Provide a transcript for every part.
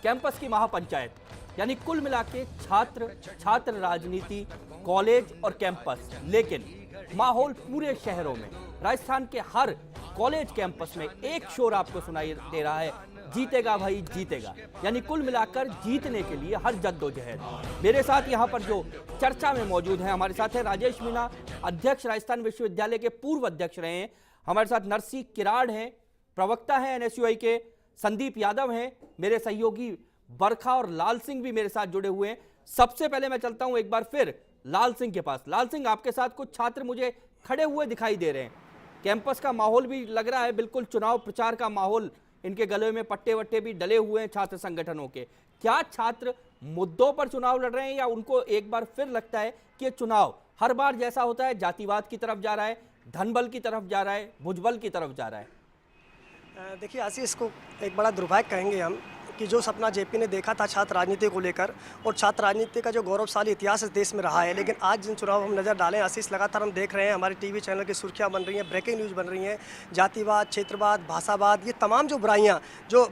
Campus की महापंचायत, यानी कुल मिला के छात्र, छात्र राजनीति, कॉलेज और कैंपस। लेकिन माहौल पूरे शहरों में, राजस्थान के हर कॉलेज कैंपस में एक शोर आपको सुनाई दे रहा है, जीतेगा भाई जीतेगा। यानी कुल मिलाकर जीतने के लिए हर जद्दोजहद। मेरे साथ यहाँ पर जो चर्चा में मौजूद है, हमारे साथ है राजेश मीणा, अध्यक्ष राजस्थान विश्वविद्यालय के पूर्व अध्यक्ष रहे हैं। हमारे साथ नरसी किराड़ हैं, प्रवक्ता हैं एनएसयूआई के। संदीप यादव हैं, मेरे सहयोगी बरखा और लाल सिंह भी मेरे साथ जुड़े हुए हैं। सबसे पहले मैं चलता हूं एक बार फिर लाल सिंह के पास। लाल सिंह, आपके साथ कुछ छात्र मुझे खड़े हुए दिखाई दे रहे हैं। कैंपस का माहौल भी लग रहा है बिल्कुल चुनाव प्रचार का माहौल, इनके गले में पट्टे वट्टे भी डले हुए हैं छात्र संगठनों के। क्या छात्र मुद्दों पर चुनाव लड़ रहे हैं, या उनको एक बार फिर लगता है कि चुनाव हर बार जैसा होता है जातिवाद की तरफ जा रहा है, धनबल की तरफ जा रहा है, भुजबल की तरफ जा रहा है? देखिए आशीष, इसको एक बड़ा दुर्भाग्य कहेंगे हम कि जो सपना जेपी ने देखा था छात्र राजनीति को लेकर, और छात्र राजनीति का जो गौरवशाली इतिहास इस देश में रहा है, लेकिन आज जिन चुनाव हम नज़र डालें आशीष, लगातार हम देख रहे हैं हमारे टीवी चैनल की सुर्खियां बन रही हैं, ब्रेकिंग न्यूज़ बन रही हैं। जातिवाद, क्षेत्रवाद, भाषावाद, ये तमाम जो बुराइयां जो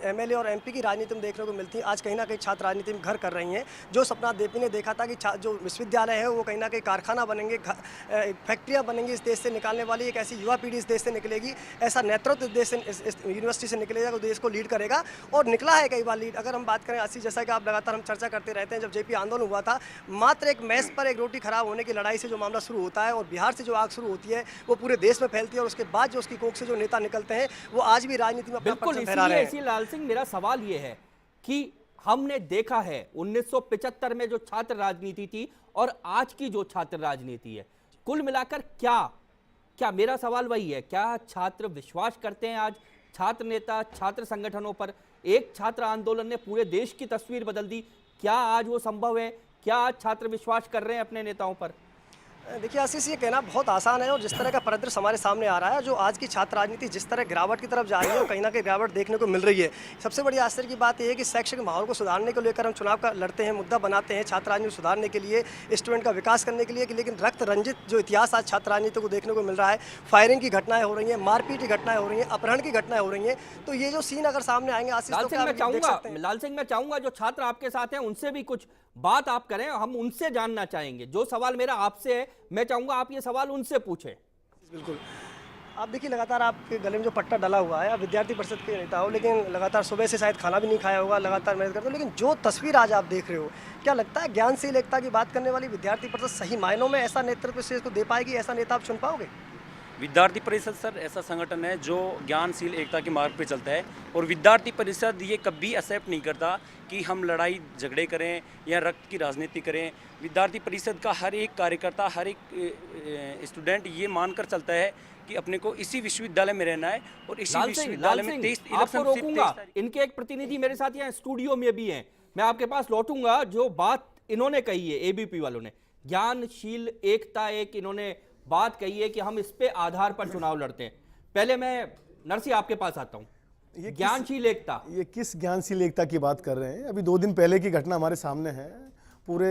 एमएलए और एमपी की राजनीति में देखने को मिलती हैं, आज कहीं ना कहीं छात्र राजनीति में घर कर रही हैं। जो सपना जेपी ने देखा था कि जो विश्वविद्यालय है वो कहीं ना कहीं कारखाना बनेंगे, फैक्ट्रियाँ बनेंगी, इस देश से निकालने वाली एक ऐसी युवा पीढ़ी इस देश से निकलेगी, ऐसा नेतृत्व इस देश से, इस यूनिवर्सिटी से निकलेगा, देश को लीड करेगा, और निकला है कई बार लीड। अगर हम बात करें आशीष, जैसा कि आप लगातार हम चर्चा करते रहते हैं, जब जेपी आंदोलन हुआ था, मात्र एक मैस पर एक रोटी खराब होने की लड़ाई से जो मामला शुरू होता है और बिहार से जो आग शुरू होती है वो पूरे देश में फैलती है, और उसके बाद जो उसकी कोख से जो नेता निकलते हैं वो आज भी राजनीति में अपना परचम फहरा रहे हैं। इसीलिए लाल सिंह, मेरा सवाल ये है कि हमने देखा है 1975 में जो छात्र राजनीति थी और आज की जो छात्र राजनीति है, कुल मिलाकर क्या मेरा सवाल वही है, क्या छात्र विश्वास करते हैं आज छात्र नेता, छात्र संगठनों पर? एक छात्र आंदोलन ने पूरे देश की तस्वीर बदल दी। क्या आज वो संभव है? क्या आज छात्र विश्वास कर रहे हैं अपने नेताओं पर? देखिए आशीष, ये कहना बहुत आसान है, और जिस तरह का परिदृश्य हमारे सामने आ रहा है, जो आज की छात्र राजनीति जिस तरह गिरावट की तरफ जा रही है, और कहीं ना कहीं गिरावट देखने को मिल रही है। सबसे बड़ी आश्चर्य की बात यह है कि शैक्षिक माहौल को सुधारने को लेकर हम चुनाव का लड़ते हैं, मुद्दा बनाते हैं, छात्र राजनीति सुधारने के लिए, स्टूडेंट का विकास करने के लिए, लेकिन रक्त रंजित जो इतिहास आज छात्र राजनीति को देखने को मिल रहा है, फायरिंग की घटनाएं हो रही हैं, मारपीट की घटनाएं हो रही हैं, अपहरण की घटनाएं हो रही हैं, तो ये जो सीन अगर सामने आएंगे आशीष, लाल सिंह, मैं चाहूंगा जो छात्र आपके साथ हैं उनसे भी कुछ बात आप करें, हम उनसे जानना चाहेंगे। जो सवाल मेरा आपसे है, मैं चाहूंगा आप ये सवाल उनसे पूछें। बिल्कुल। आप देखिए, लगातार आपके गले में जो पट्टा डला हुआ है, आप विद्यार्थी परिषद के नेता हो, लेकिन लगातार सुबह से शायद खाना भी नहीं खाया होगा, लगातार मेहनत करते हो, लेकिन जो तस्वीर आज आप देख रहे हो, क्या लगता है ज्ञानशील एकता की बात करने वाली विद्यार्थी परिषद सही मायनों में ऐसा नेतृत्व से इसको दे पाएगी? ऐसा नेता आप चुन पाओगे? विद्यार्थी परिषद सर ऐसा संगठन है जो ज्ञानशील एकता के मार्ग पे चलता है, और विद्यार्थी परिषद ये कभी एक्सेप्ट नहीं करता कि हम लड़ाई झगड़े करें या रक्त की राजनीति करें। विद्यार्थी परिषद का हर एक कार्यकर्ता, हर एक स्टूडेंट ये मानकर चलता है कि अपने को इसी विश्वविद्यालय में रहना है, और इसी विश्वविद्यालय में 23 आपको रोकूंगा। इनके एक प्रतिनिधि मेरे साथ यहाँ स्टूडियो में भी हैं, मैं आपके पास लौटूंगा। जो बात इन्होंने कही है, एबीपी वालों ने, ज्ञानशील एकता, एक इन्होंने बात कही है कि हम इस पे आधार पर चुनाव लड़ते हैं। पहले मैं नरसी आपके पास आता हूं। ज्ञानशील एकता, ये किस ज्ञानशील एकता की बात कर रहे हैं? अभी 2 दिन पहले की घटना हमारे सामने है। पूरे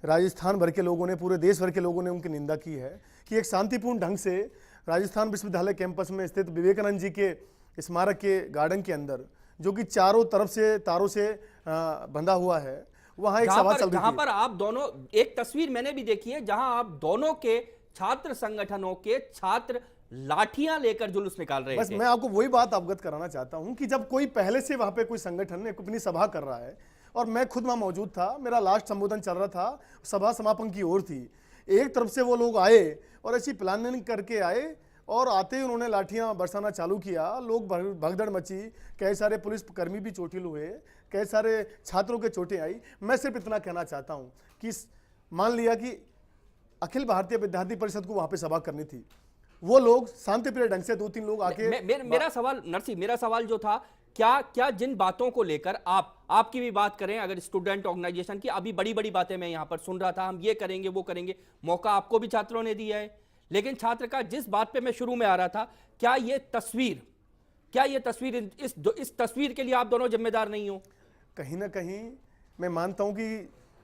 राजस्थान भर के लोगों ने, पूरे देश भर के लोगों ने उनकी निंदा की है कि एक शांतिपूर्ण ढंग से राजस्थान विश्वविद्यालय कैंपस में स्थित विवेकानंद जी के स्मारक के गार्डन के अंदर, जो कि चारों तरफ से तारों से बंधा हुआ है, वहां एक सभा चल रही थी। जहां पर आप दोनों, एक तस्वीर मैंने भी देखी है जहां आप दोनों के छात्र संगठनों के छात्र लाठियां लेकर जुलूस निकाल रहे बस थे। मैं आपको वही बात अवगत कराना चाहता हूं कि जब कोई पहले से वहां पे कोई संगठन अपनी सभा कर रहा है, और मैं खुद वहां मौजूद था, मेरा लास्ट संबोधन चल रहा था, सभा समापन की ओर थी, एक तरफ से वो लोग आए और ऐसी प्लानिंग करके आए, और आते ही उन्होंने लाठियां बरसाना चालू किया। लोग भगदड़ मची, कई सारे पुलिस कर्मी भी चोटिल हुए, कई सारे छात्रों के चोटें आई। मैं सिर्फ इतना कहना चाहता हूं कि मान लिया कि अखिल भारतीय विद्यार्थी परिषद को वहां पे सभा करनी थी, वो लोग शांतिप्रिय ढंग से 2-3 लोग आके मेरा सवाल नरसी, मेरा सवाल जो था, क्या जिन बातों को लेकर आपकी भी बात करें, अगर स्टूडेंट ऑर्गेनाइजेशन की अभी बड़ी बड़ी बातें मैं यहां पर सुन रहा था, हम ये करेंगे वो करेंगे, मौका आपको भी छात्रों ने दिया है, लेकिन छात्र का जिस बात पे मैं शुरू में आ रहा था, क्या ये तस्वीर इस तस्वीर के लिए आप दोनों जिम्मेदार नहीं हो? कहीं ना कहीं मैं मानता हूं कि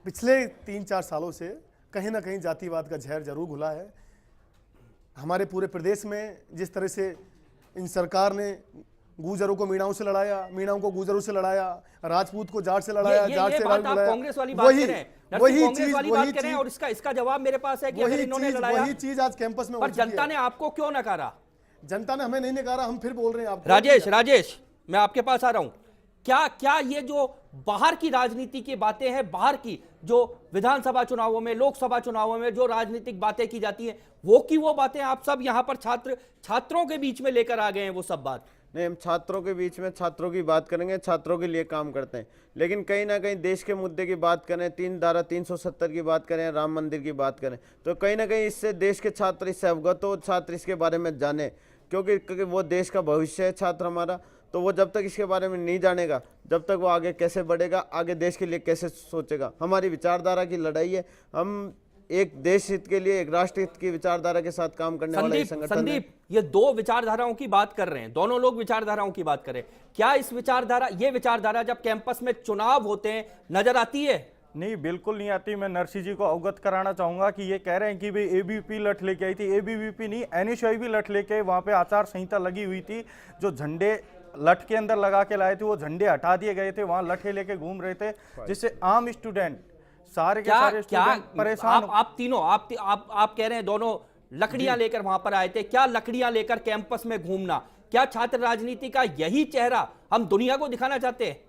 पिछले 3-4 सालों से कहीं ना कहीं जातिवाद का जहर जरूर घुला है। हमारे पूरे प्रदेश में जिस तरह से इन सरकार ने गुजरों को मीणाओं से लड़ाया, मीणाओं को गुजरों से लड़ाया, राजपूत को जाट से लड़ाया, जाट से बात राज आप लड़ाया। कांग्रेस वाली बात कर रहे हैं, वही कांग्रेस चीज, वाली बात कर रहे हैं, और इसका जवाब मेरे पास है कि अगर इन्होंने लड़ाया, वही चीज आज कैंपस में हो पर चुकी है। जनता ने आपको क्यों नकारा? जनता ने हमें नहीं नकारा, हम फिर बोल रहे हैं आपको। राजेश मैं आपके पास आ रहा हूं। क्या ये जो बाहर की राजनीति की बातें हैं, बाहर की जो विधानसभा चुनावों में, लोकसभा चुनावों में जो राजनीतिक बातें की जाती हैं, वो बातें आप सब यहां पर छात्रों के बीच में लेकर आ गए हैं, वो सब बात? नहीं, हम छात्रों के बीच में छात्रों की बात करेंगे, छात्रों के लिए काम करते हैं, लेकिन कहीं ना कहीं देश के मुद्दे की बात करें, 370 की बात करें, राम मंदिर की बात करें, तो कहीं ना कहीं इससे देश के छात्र इससे अवगत हो, छात्र इसके बारे में जाने, क्योंकि वो देश का भविष्य है छात्र हमारा। तो वो जब तक इसके बारे में नहीं जानेगा, जब तक वो आगे कैसे बढ़ेगा, आगे देश के लिए कैसे सोचेगा। हमारी विचारधारा की लड़ाई है, हम एक देश हित के लिए, एक राष्ट्र हित की विचारधारा के साथ काम करने वाला ये संगठन है। संदीप, ये दो विचारधाराओं की बात कर रहे हैं, दोनों लोग विचारधाराओं की बात कर रहे हैं। क्या ये विचारधारा जब कैंपस में चुनाव होते हैं नजर आती है? नहीं, बिल्कुल नहीं आती। मैं नरसी जी को अवगत कराना चाहूंगा कि ये कह रहे हैं कि भाई एबीवीपी लठ लेके आई थी। एबीवीपी नहीं, एनएसयूआई भी लठ लेके आई। वहां पे आचार संहिता लगी हुई थी, जो झंडे लठ के अंदर लगा के लाए थे वो झंडे हटा दिए गए थे, वहां लठे लेके घूम रहे थे, जिससे आम स्टूडेंट सारे के सारे स्टूडेंट परेशान। आप तीनों आप कह रहे हैं दोनों लकड़ियां लेकर वहां पर आए थे। क्या लकड़ियां लेकर कैंपस में घूमना, क्या छात्र राजनीति का यही चेहरा हम दुनिया को दिखाना चाहते हैं?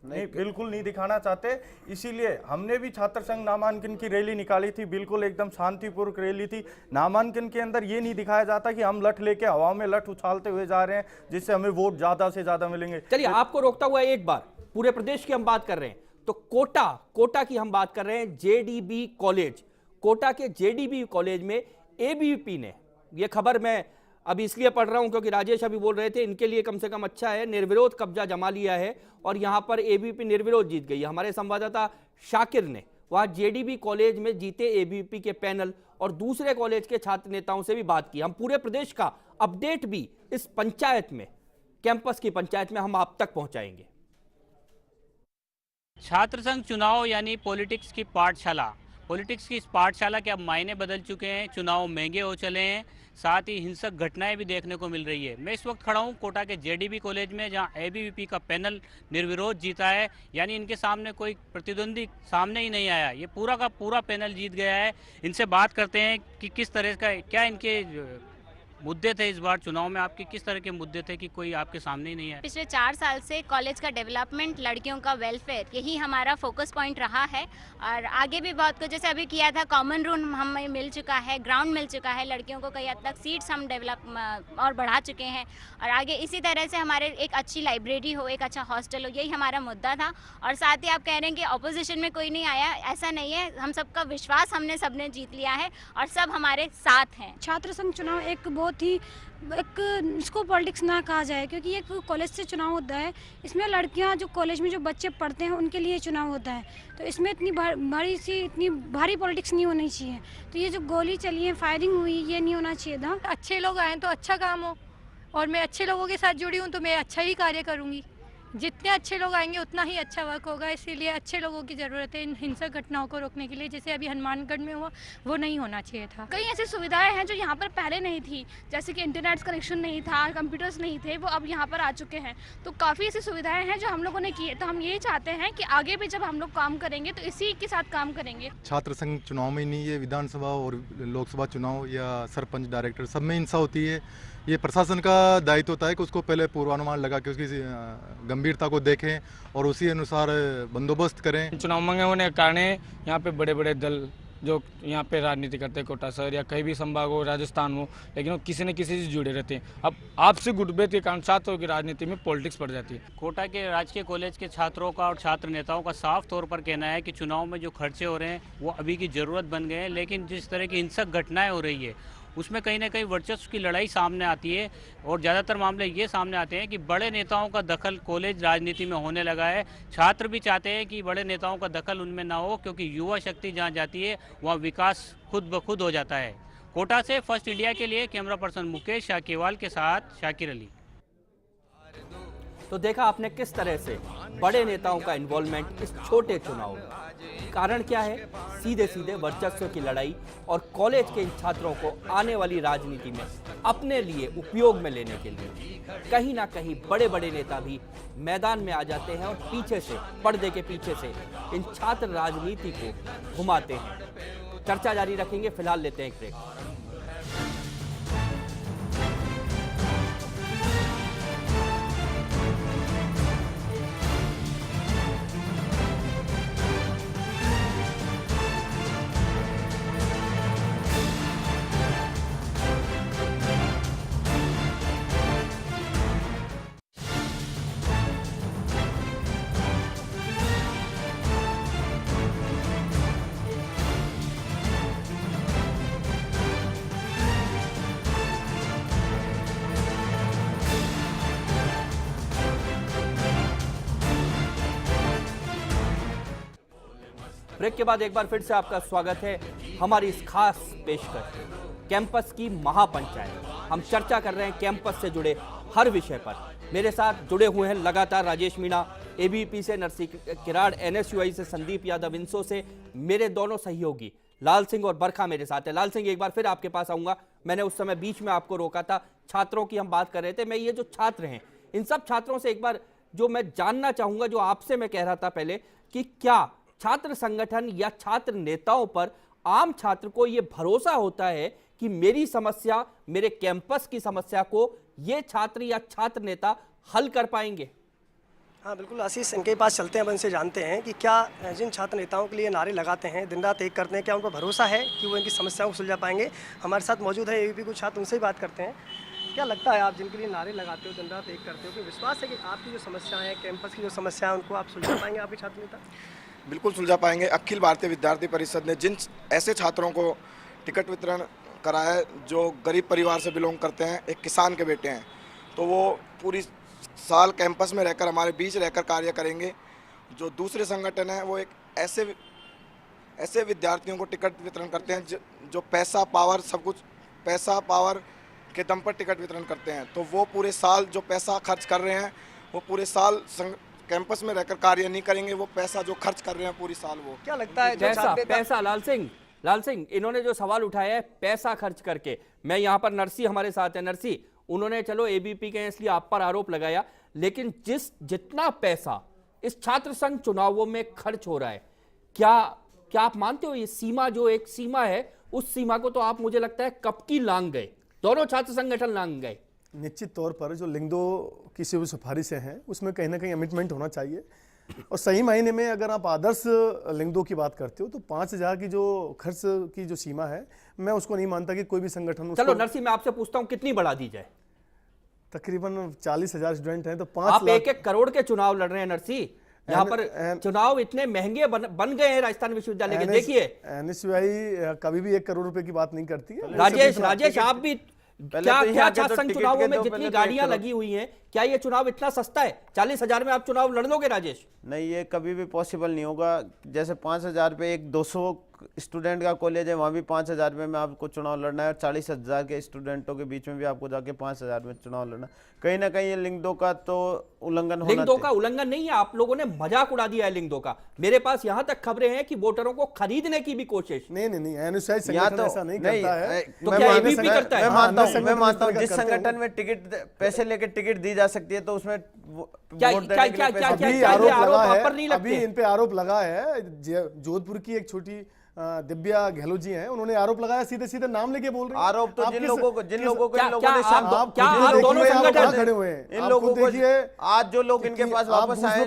नहीं, बिल्कुल नहीं दिखाना चाहते। इसीलिए हमने भी छात्र संघ नामांकन की रैली निकाली थी, बिल्कुल एकदम शांतिपूर्वक रैली थी। नामांकन के अंदर ये नहीं दिखाया जाता कि हम लठ लेके हवा में लठ उछालते हुए जा रहे हैं जिससे हमें वोट ज्यादा से ज्यादा मिलेंगे। चलिए, आपको रोकता हुआ एक बार, पूरे प्रदेश की हम बात कर रहे हैं तो कोटा की हम बात कर रहे हैं। जेडीबी कॉलेज, कोटा के जेडीबी कॉलेज में एबीवीपी ने, यह खबर मैं अभी इसलिए पढ़ रहा हूं क्योंकि राजेश अभी बोल रहे थे, इनके लिए कम से कम अच्छा है, निर्विरोध कब्जा जमा लिया है और यहां पर एबीवीपी निर्विरोध जीत गई। हमारे संवाददाता शाकिर ने वहां जेडीबी कॉलेज में जीते एबीवीपी के पैनल और दूसरे कॉलेज के छात्र नेताओं से भी बात की। हम पूरे प्रदेश का अपडेट भी इस पंचायत में, कैंपस की पंचायत में हम आप तक पहुंचाएंगे। छात्र संघ चुनाव यानी पॉलिटिक्स की पाठशाला, पॉलिटिक्स की इस पाठशाला के अब मायने बदल चुके हैं। चुनाव महंगे हो चले हैं, साथ ही हिंसक घटनाएं भी देखने को मिल रही है। मैं इस वक्त खड़ा हूं कोटा के जेडीबी कॉलेज में, जहां एबीवीपी का पैनल निर्विरोध जीता है, यानी इनके सामने कोई प्रतिद्वंदी सामने ही नहीं आया, ये पूरा का पूरा पैनल जीत गया है। इनसे बात करते हैं कि किस तरह का, क्या इनके मुद्दे थे इस बार चुनाव में, आपके किस तरह के मुद्दे थे कि कोई आपके सामने ही नहीं है? पिछले 4 साल से कॉलेज का डेवलपमेंट, लड़कियों का वेलफेयर, यही हमारा फोकस पॉइंट रहा है और आगे भी बहुत कुछ, जैसे अभी किया था, कॉमन रूम हमें मिल चुका है, ग्राउंड मिल चुका है, लड़कियों को कई हद तक सीट्स हम डेवलप और बढ़ा चुके हैं और आगे इसी तरह से हमारे एक अच्छी लाइब्रेरी हो, एक अच्छा हॉस्टल हो, यही हमारा मुद्दा था। और साथ ही आप कह रहे हैं कि अपोजिशन में कोई नहीं आया, ऐसा नहीं है, हम सबका विश्वास सबने जीत लिया है और सब हमारे साथ हैं। छात्र संघ चुनाव एक बहुत ही, एक इसको पॉलिटिक्स ना कहा जाए क्योंकि ये कॉलेज से चुनाव होता है। इसमें लड़कियां जो कॉलेज में जो बच्चे पढ़ते हैं उनके लिए चुनाव होता है, तो इसमें इतनी भारी पॉलिटिक्स नहीं होनी चाहिए। तो ये जो गोली चली है, फायरिंग हुई, ये नहीं होना चाहिए था। अच्छे लोग आए तो अच्छा काम हो और मैं अच्छे लोगों के साथ जुड़ी हूँ तो मैं अच्छा ही कार्य करूँगी। जितने अच्छे लोग आएंगे उतना ही अच्छा वर्क होगा, इसीलिए अच्छे लोगों की ज़रूरत है इन हिंसक घटनाओं को रोकने के लिए। जैसे अभी हनुमानगढ़ में हुआ, वो नहीं होना चाहिए था। कई ऐसी सुविधाएं हैं जो यहाँ पर पहले नहीं थी, जैसे कि इंटरनेट कनेक्शन नहीं था, कंप्यूटर्स नहीं थे, वो अब यहाँ पर आ चुके हैं। तो काफ़ी ऐसी सुविधाएं हैं जो हम लोगों ने की है। तो हम यही चाहते हैं कि आगे भी जब हम लोग काम करेंगे तो इसी के साथ काम करेंगे। छात्र संघ चुनाव में नहीं, ये विधानसभा और लोकसभा चुनाव या सरपंच, डायरेक्टर, सब में हिंसा होती है। ये प्रशासन का दायित्व होता है कि उसको पहले पूर्वानुमान लगा के उसकी गंभीरता को देखें और उसी अनुसार बंदोबस्त करें। चुनाव महंगे होने के कारण यहाँ पे बड़े बड़े दल जो यहाँ पे राजनीति करते हैं, कोटा शहर या कहीं भी संभाग हो, राजस्थान हो, लेकिन वो किसी न किसी से जुड़े रहते हैं। अब आपसी गुटभेद के कारण छात्रों की राजनीति में पॉलिटिक्स पड़ जाती है। कोटा के राजकीय कॉलेज के छात्रों का और छात्र नेताओं का साफ तौर पर कहना है कि चुनाव में जो खर्चे हो रहे हैं वो अभी की ज़रूरत बन गए हैं, लेकिन जिस तरह की हिंसक घटनाएँ हो रही है उसमें कहीं ना कहीं वर्चस्व की लड़ाई सामने आती है और ज़्यादातर मामले ये सामने आते हैं कि बड़े नेताओं का दखल कॉलेज राजनीति में होने लगा है। छात्र भी चाहते हैं कि बड़े नेताओं का दखल उनमें ना हो, क्योंकि युवा शक्ति जहाँ जाती है वहाँ विकास खुद ब खुद हो जाता है। कोटा से फर्स्ट इंडिया के लिए कैमरा पर्सन मुकेश शाकीवाल के साथ शाकिर अली। तो देखा आपने किस तरह से बड़े नेताओं का इन्वॉल्वमेंट इस छोटे चुनाव में। कारण क्या है? सीधे सीधे वर्चस्व की लड़ाई और कॉलेज के इन छात्रों को आने वाली राजनीति में अपने लिए उपयोग में लेने के लिए कहीं ना कहीं बड़े बड़े नेता भी मैदान में आ जाते हैं और पीछे से, पर्दे के पीछे से इन छात्र राजनीति को घुमाते हैं। चर्चा जारी रखेंगे, फिलहाल लेते हैं एक ब्रेक। ब्रेक के बाद एक बार फिर से आपका स्वागत है हमारी इस खास पेशकश कैंपस की महापंचायत। हम चर्चा कर रहे हैं कैंपस से जुड़े हर विषय पर। मेरे साथ जुड़े हुए हैं लगातार राजेश मीणा एबीवीपी से, नरसी किराड़ एनएसयूआई से, संदीप यादव इंसो से, मेरे दोनों सहयोगी लाल सिंह और बरखा मेरे साथ है। लाल सिंह, एक बार फिर आपके पास आऊंगा। मैंने उस समय बीच में आपको रोका था, छात्रों की हम बात कर रहे थे। मैं ये जो छात्र हैं, इन सब छात्रों से एक बार जो मैं जानना चाहूंगा, जो आपसे मैं कह रहा था पहले, कि क्या छात्र संगठन या छात्र नेताओं पर आम छात्र को यह भरोसा होता है कि मेरी समस्या, मेरे कैंपस की समस्या को ये छात्र या छात्र नेता हल कर पाएंगे? हाँ बिल्कुल आशीष, इनके पास चलते हैं, अब इनसे जानते हैं कि क्या जिन छात्र नेताओं के लिए नारे लगाते हैं, दिन रात एक करते हैं, क्या उनको भरोसा है कि वो इनकी समस्याओं को सुलझा पाएंगे? हमारे साथ मौजूद है एबीवीपी कुछ छात्र, उनसे ही बात करते हैं। क्या लगता है, आप जिनके लिए नारे लगाते हो, दिन रात एक करते हो, कि विश्वास है कि आपकी जो समस्याएं हैं, कैंपस की जो समस्या है, उनको आप सुलझा पाएंगे आपके छात्र नेता? बिल्कुल सुलझा पाएंगे। अखिल भारतीय विद्यार्थी परिषद ने जिन ऐसे छात्रों को टिकट वितरण कराया है जो गरीब परिवार से बिलोंग करते हैं, एक किसान के बेटे हैं, तो वो पूरी साल कैंपस में रहकर, हमारे बीच रहकर कार्य करेंगे। जो दूसरे संगठन हैं वो एक ऐसे विद्यार्थियों को टिकट वितरण करते हैं जो पैसा, पावर, सब कुछ पैसा पावर के दम पर टिकट वितरण करते हैं। तो वो पूरे साल जो पैसा खर्च कर रहे हैं, वो पूरे साल कैंपस में रहकर कार्य नहीं करेंगे। वो पैसा जो खर्च कर रहे हैं पूरी साल, वो क्या लगता है पैसा लाल सिंह इन्होंने जो सवाल उठाया है पैसा खर्च करके, मैं यहाँ पर नरसी हमारे साथ है। नरसी, उन्होंने चलो एबीपी के इसलिए आप पर आरोप लगाया, लेकिन जितना पैसा इस छात्र संघ चुनावों में खर्च हो रहा है, क्या आप मानते हो ये सीमा, जो एक सीमा है, उस सीमा को तो आप, मुझे लगता है, कब की लांघ गए, दोनों छात्र संगठन लांघ गए? निश्चित तौर पर जो लिंगदो की जो सिफारिशें हैं उसमें कहीं ना कहीं अमिटमेंट होना चाहिए। और सही मायने में अगर आप आदर्श लिंगदो की बात करते हो तो 5,000 की जो खर्च की जो सीमा है, मैं उसको नहीं मानता कि कोई भी संगठन। चलो नरसी, मैं आपसे पूछता हूं, कितनी बढ़ा दी जाए? तकरीबन 40,000 स्टूडेंट हैं तो 5 आप 1-1 करोड़ के चुनाव लड़ रहे हैं नरसी। यहाँ पर चुनाव इतने महंगे बन गए हैं राजस्थान विश्वविद्यालय के। देखिए एनएसयूआई कभी भी 1 करोड़ रुपए की बात नहीं करती है। राजेश आप भी, क्या छात्र संघ चुनावों में जितनी गाड़ियां लगी हुई हैं, क्या ये चुनाव इतना सस्ता है? 40,000 में आप चुनाव लड़ लोगे राजेश? नहीं, ये कभी भी पॉसिबल नहीं होगा। जैसे 5,000 पे एक 200 स्टूडेंट का कॉलेज है, वहाँ भी 5,000 में आपको चुनाव लड़ना है, और 40,000 के स्टूडेंटों के बीच में भी आपको जाके 5,000 में चुनाव लड़ना। कहीं ना कहीं ये लिंगदो का तो उल्लंघन होना। लिंगदो का उल्लंघन नहीं है, आप लोगों ने मजाक उड़ा दिया है लिंगदो का। मेरे पास यहाँ तक खबरें हैं कि वोटरों को खरीदने की भी कोशिश। नहीं, एनएसयूआई संगठन ऐसा नहीं करता है। तो क्या एबीवीपी करता है? मैं मानता हूँ जिस संगठन में टिकट, पैसे लेके टिकट दी जा सकती है, तो उसमें अभी इन पे आरोप लगा है। जोधपुर की एक छोटी दिव्या गहलोत जी हैं, उन्होंने आरोप लगाया, सीधे सीधे नाम लेके बोल रहे हैं। आरोप तो जिन लोगों को दोनों संगठन खड़े हुए हैं, इन लोगों को देखिए, आज जो लोग इनके पास वापस आए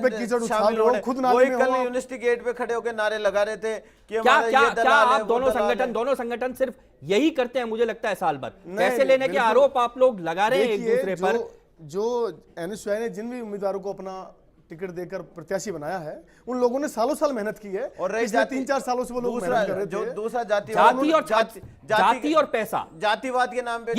शामिल हो, खुद वही कल यूनिवर्सिटी गेट पे खड़े होकर नारे लगा रहे थे कि क्या आप दोनों संगठन सिर्फ यही करते हैं? मुझे लगता है साल भर पैसे लेने के आरोप आप लोग लगा रहे हैं एक दूसरे पर। जो एनएसयूआई ने जिन भी उम्मीदवारों को अपना टिकट देकर प्रत्याशी बनाया है, उन लोगों ने सालों साल मेहनत की है, और पिछले 3-4 सालों से वो लोग मेहनत कर रहे थे। जो दूसरा जाति और पैसा, जातिवाद के नाम पे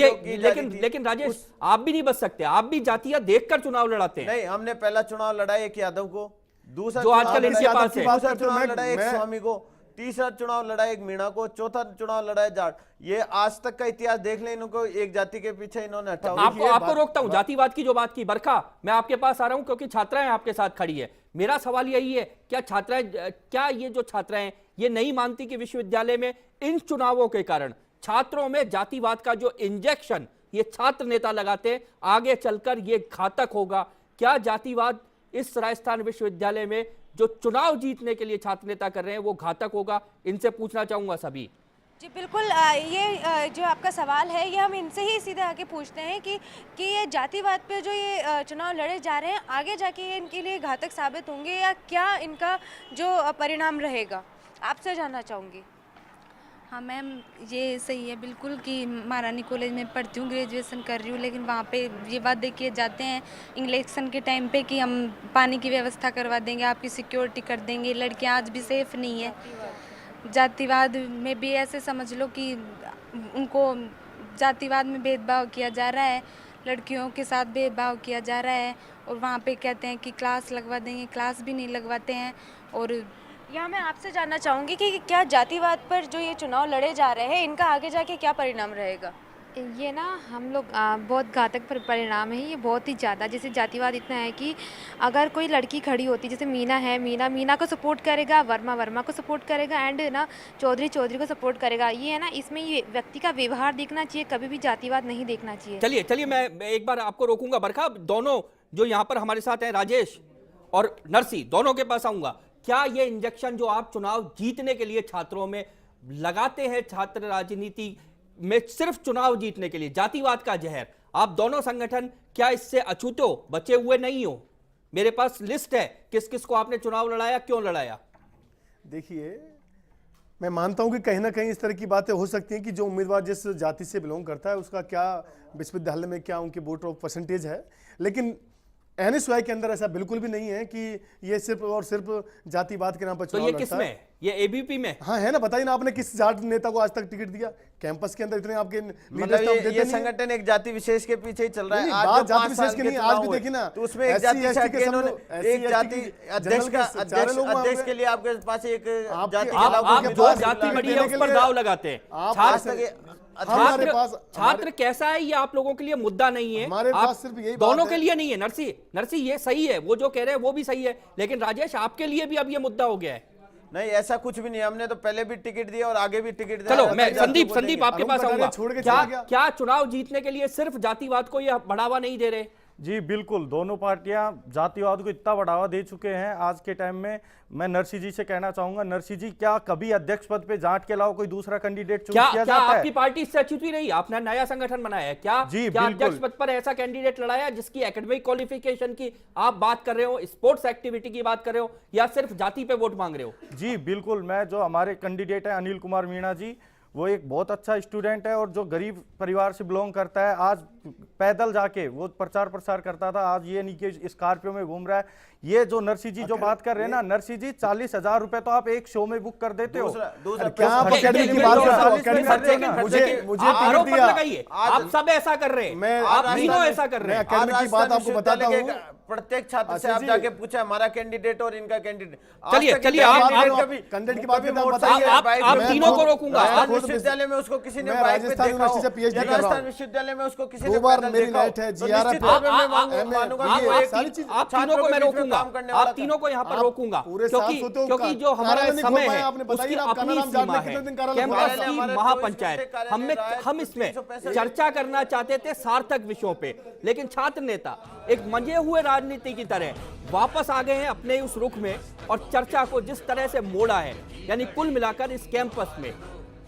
लेकिन राजेश, आप भी नहीं बच सकते, आप भी जातियां देखकर चुनाव लड़ाते हैं। नहीं, हमने पहला चुनाव लड़ा एक यादव को, दूसरा जो आजकल इनके पास है, चुनाव लड़ा एक स्वामी को, तीसरा चुनाव लड़ा एक मीणा को, चौथा चुनाव लड़ा है जाट। ये आज तक का इतिहास देख लें, इनको एक जाति के पीछे इन्होंने हटाया। आपको रोकता हूं, जातिवाद की जो बात की, बरखा मैं आपके पास आ रहा हूं क्योंकि छात्राएं आपके साथ खड़ी है। मेरा सवाल यही है, क्या ये जो छात्राएं ये नहीं मानती कि विश्वविद्यालय में इन चुनावों के कारण छात्रों में जातिवाद का जो इंजेक्शन ये छात्र नेता लगाते हैं, आगे चलकर ये घातक होगा? क्या जातिवाद इस राजस्थान विश्वविद्यालय में जो चुनाव जीतने के लिए छात्र नेता कर रहे हैं वो घातक होगा? इनसे पूछना चाहूंगा सभी। जी बिल्कुल, ये जो आपका सवाल है ये हम इनसे ही सीधे आके पूछते हैं कि ये जातिवाद पे जो ये चुनाव लड़े जा रहे हैं आगे जाके ये इनके लिए घातक साबित होंगे या क्या इनका जो परिणाम रहेगा, आपसे जानना चाहूँगी। हाँ मैम, ये सही है बिल्कुल कि महारानी कॉलेज में पढ़ती हूँ, ग्रेजुएशन कर रही हूँ, लेकिन वहाँ पे ये वादे किए जाते हैं इलेक्शन के टाइम पे कि हम पानी की व्यवस्था करवा देंगे, आपकी सिक्योरिटी कर देंगे। लड़कियाँ आज भी सेफ़ नहीं है। जातिवाद में भी ऐसे समझ लो कि उनको जातिवाद में भेदभाव किया जा रहा है, लड़कियों के साथ भेदभाव किया जा रहा है, और वहाँ पे कहते हैं कि क्लास लगवा देंगे, क्लास भी नहीं लगवाते हैं। और यहाँ मैं आपसे जानना चाहूँगी कि क्या जातिवाद पर जो ये चुनाव लड़े जा रहे हैं इनका आगे जाके क्या परिणाम रहेगा? ये ना हम लोग बहुत घातक परिणाम है ये, बहुत ही ज़्यादा। जैसे जातिवाद इतना है कि अगर कोई लड़की खड़ी होती, जैसे मीना है, मीना को सपोर्ट करेगा, वर्मा को सपोर्ट करेगा, एंड ना चौधरी को सपोर्ट करेगा। ये है ना, इसमें ये व्यक्ति का व्यवहार देखना चाहिए, कभी भी जातिवाद नहीं देखना चाहिए। चलिए मैं एक बार आपको रोकूंगा। बरखा, दोनों जो यहाँ पर हमारे साथ हैं, राजेश और नरसी, दोनों के पास आऊंगा। क्या ये इंजेक्शन जो आप चुनाव जीतने के लिए छात्रों में लगाते हैं, छात्र राजनीति में सिर्फ चुनाव जीतने के लिए, जातिवाद का जहर, आप दोनों संगठन क्या इससे अछूते हो, बचे हुए नहीं हो? मेरे पास लिस्ट है किस किस को आपने चुनाव लड़ाया, क्यों लड़ाया। देखिए, मैं मानता हूं कि कहीं ना कहीं इस तरह की बातें हो सकती हैं कि जो उम्मीदवार जिस जाति से बिलोंग करता है उसका क्या विश्वविद्यालय में क्या उनकी वोट ऑफ परसेंटेज है, लेकिन NSY के अंदर ऐसा बिल्कुल भी नहीं है कि ये सिर्फ और सिर्फ जातिवाद के नाम पर चुनाव लड़ता है। तो ये किस में? ये ABP में? हाँ है ना, बताइए ना, आपने किस जाति नेता को आज तक टिकट दिया? कैंपस के अंदर इतने आपके मतलब ये संगठन एक जाति विशेष के पीछे ही चल रहा है। आज जाति विशेष के नहीं, आज भी देखिए ना, तो उसमें एक जाति एक जाति अध्यक्ष के लिए आपके पास एक जाति, आप जो जाति बड़ी है उस पर दाव लगाते हैं। छात्र कैसा है ये आप लोगों के लिए मुद्दा नहीं है, हमारे पास सिर्फ यही दोनों के लिए नहीं है। नरसी ये सही है, वो जो कह रहे हैं वो भी सही है, लेकिन राजेश आपके लिए भी अब ये मुद्दा हो गया है। नहीं, ऐसा कुछ भी नहीं, हमने तो पहले भी टिकट दिया और आगे भी टिकट दिया। चलो मैं संदीप आपके पास आऊंगा। क्या चुनाव जीतने के लिए सिर्फ जातिवाद को ये बढ़ावा नहीं दे रहे? जी बिल्कुल, दोनों पार्टियां जातिवाद को इतना बढ़ावा दे चुके हैं आज के टाइम में। मैं नरसी जी से कहना चाहूंगा, नरसी जी क्या कभी अध्यक्ष पद पे जाट के अलावा कोई दूसरा कैंडिडेट चूज किया जाता है? आपकी पार्टी इससे अछूत ही रही? आपने नया संगठन बनाया है, क्या अध्यक्ष पद पर ऐसा कैंडिडेट लड़ाया जिसकी एकेडमिक क्वालिफिकेशन की आप बात कर रहे हो, स्पोर्ट्स एक्टिविटी की बात कर रहे हो, या सिर्फ जाति पे वोट मांग रहे हो? जी बिल्कुल, मैं जो हमारे कैंडिडेट है अनिल कुमार मीणा जी, वो एक बहुत अच्छा स्टूडेंट है और जो गरीब परिवार से बिलोंग करता है। आज पैदल जाके वो प्रचार प्रसार करता था, आज ये नहीं कि स्कॉर्पियो में घूम रहा है। ये जो नरसी जी जो बात कर रहे हैं ना, नरसी जी 40,000 रुपए तो आप एक शो में बुक कर देते हो। आप सब ऐसा कर रहे हैं, आप तीनों ऐसा कर रहे हैं। प्रत्येक छात्र से आप जाके पूछा हमारा कैंडिडेट और इनका कैंडिडेट। चलिए आप तीनों को रोकूंगा। विश्वविद्यालय में उसको किसी ने बाइक पे देखा हो, राजस्थान विश्वविद्यालय में उसको किसी ने बार मेरी लाइट है, GRF आप तीनों को मैं रोकूंगा, आप तीनों को यहाँ पर रोकूंगा, क्योंकि जो हमारा समय है उसकी अपनी सीमा है। कैंपस की महापंचायत, हम इसमें चर्चा करना चाहते थे सार्थक विषयों पे, लेकिन छात्र नेता एक मंजे हुए राजनीति की तरह वापस आ गए हैं अपने उस रुख में, और चर्चा को जिस तरह से मोड़ा है, यानी कुल मिलाकर इस कैंपस में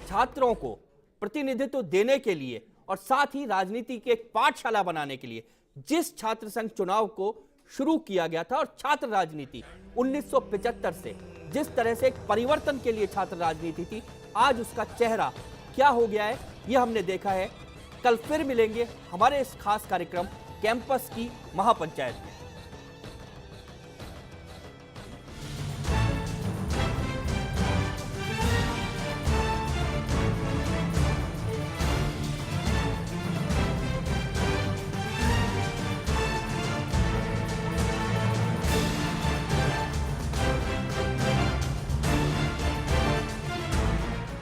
छात्रों को प्रतिनिधित्व देने के लिए और साथ ही राजनीति की एक पाठशाला बनाने के लिए जिस छात्र संघ चुनाव को शुरू किया गया था, और छात्र राजनीति 1975 से जिस तरह से एक परिवर्तन के लिए छात्र राजनीति थी, आज उसका चेहरा क्या हो गया है यह हमने देखा है। कल फिर मिलेंगे हमारे इस खास कार्यक्रम कैंपस की महापंचायत में।